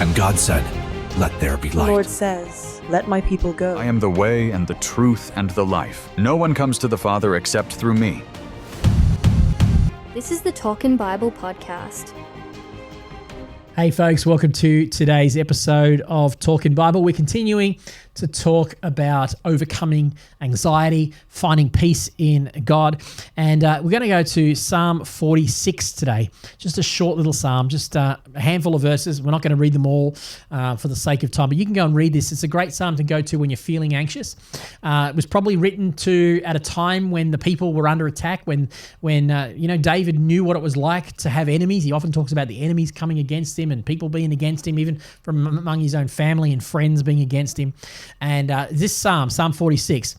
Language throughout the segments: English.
And God said, "Let there be The light." Lord says, "Let my people go." I am the way and the truth and the life. No one comes to the Father except through me. This is the Talkin' Bible podcast. Hey folks, welcome to today's episode of Talkin' Bible. We're continuing to talk about overcoming anxiety, finding peace in God. And we're going to go to Psalm 46 today. Just a short little psalm, just a handful of verses. We're not going to read them all for the sake of time, but you can go and read this. It's a great psalm to go to when you're feeling anxious. It was probably written at a time when the people were under attack, when David knew what it was like to have enemies. He often talks about the enemies coming against him and people being against him, even from among his own family and friends being against him. And this Psalm 46,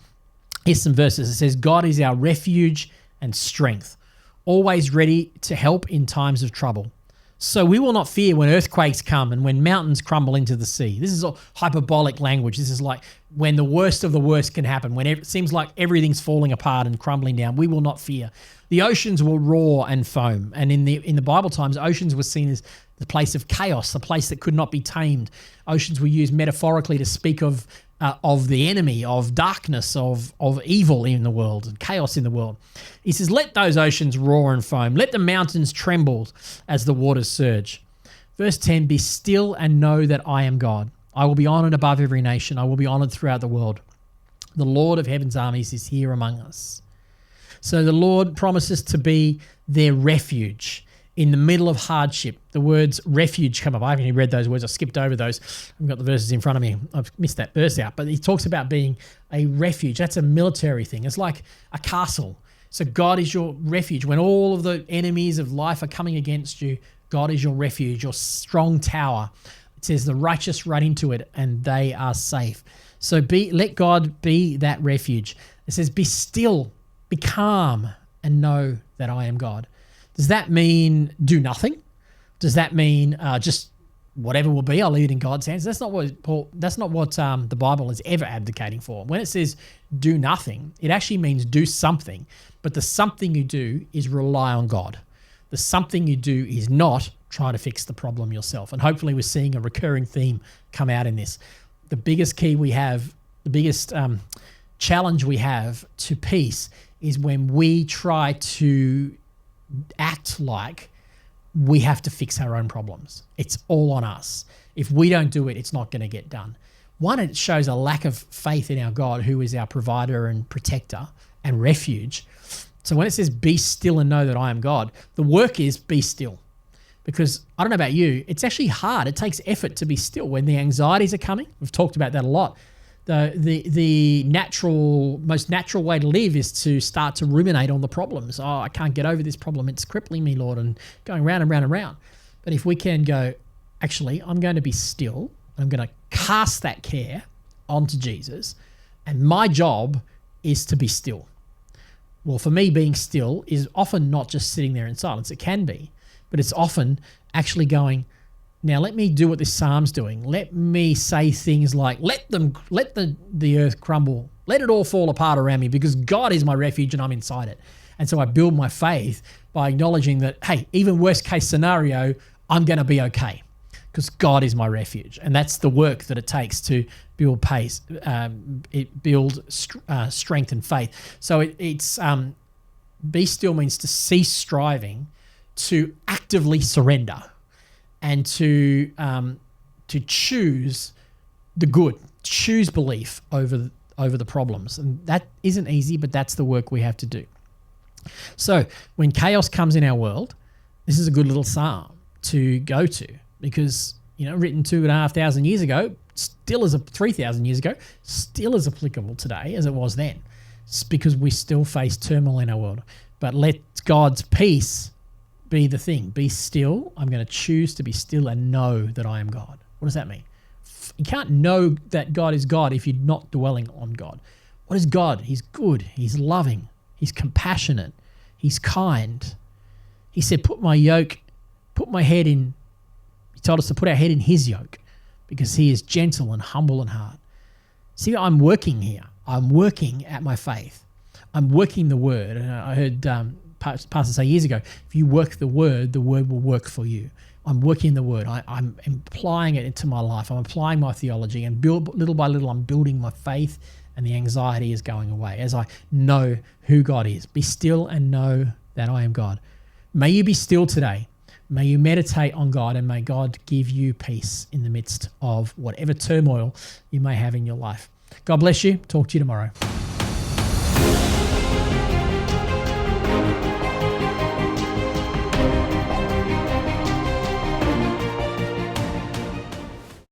here's some verses. It says, God is our refuge and strength, always ready to help in times of trouble. So we will not fear when earthquakes come and when mountains crumble into the sea. This is all hyperbolic language. This is like when the worst of the worst can happen, when it seems like everything's falling apart and crumbling down. We will not fear. The oceans will roar and foam. And in the Bible times, oceans were seen as the place of chaos, the place that could not be tamed. Oceans were used metaphorically to speak of the enemy, of darkness, of evil in the world, and chaos in the world. He says, let those oceans roar and foam. Let the mountains tremble as the waters surge. Verse 10, be still and know that I am God. I will be honored above every nation. I will be honored throughout the world. The Lord of heaven's armies is here among us. So the Lord promises to be their refuge in the middle of hardship. The words refuge come up. I haven't even read those words. I skipped over those. I've got the verses in front of me. I've missed that verse out. But he talks about being a refuge. That's a military thing. It's like a castle. So God is your refuge. When all of the enemies of life are coming against you, God is your refuge, your strong tower. It says the righteous run into it and they are safe. So let God be that refuge. It says be still, be calm, and know that I am God. Does that mean do nothing? Does that mean just whatever will be, I'll leave it in God's hands? That's not what the Bible is ever advocating for. When it says do nothing, it actually means do something, but the something you do is rely on God. The something you do is not try to fix the problem yourself. And hopefully we're seeing a recurring theme come out in this. The biggest key we have, the biggest challenge we have to peace is when we try to act like we have to fix our own problems. It's all on us. If we don't do it, it's not going to get done. One, it shows a lack of faith in our God, who is our provider and protector and refuge. So when it says be still and know that I am God, the work is be still. Because I don't know about you, it's actually hard. It takes effort to be still when the anxieties are coming. We've talked about that a lot. The most natural way to live is to start to ruminate on the problems. Oh, I can't get over this problem. It's crippling me, Lord, and going round and round and round. But if we can go, actually, I'm going to be still. I'm going to cast that care onto Jesus, and my job is to be still. Well, for me, being still is often not just sitting there in silence. It can be, but it's often actually going, now let me do what this psalm's doing. Let me say things like, let the earth crumble. Let it all fall apart around me because God is my refuge and I'm inside it. And so I build my faith by acknowledging that, hey, even worst case scenario, I'm going to be okay because God is my refuge. And that's the work that it takes to build pace, strength and faith. So it's be still means to cease striving, to actively surrender, and to choose the good, choose belief over the problems. And that isn't easy, but that's the work we have to do. So when chaos comes in our world, this is a good little psalm to go to because, written 2,500 years ago, still as 3,000 years ago, still as applicable today as it was then. It's because we still face turmoil in our world. But let God's peace be the thing. Be still. I'm going to choose to be still and know that I am God. What does that mean? You can't know that God is God if you're not dwelling on God. What is God? He's good. He's loving. He's compassionate. He's kind. He said, put my head in. He told us to put our head in his yoke because he is gentle and humble in heart. See, I'm working here. I'm working at my faith. I'm working the word. And I heard pastor say years ago, if you work the word will work for you. I'm working in the Word. I'm applying it into my life. I'm applying my theology, and little by little, I'm building my faith, and the anxiety is going away as I know who God is. Be still and know that I am God. May you be still today. May you meditate on God, and may God give you peace in the midst of whatever turmoil you may have in your life. God bless you. Talk to you tomorrow.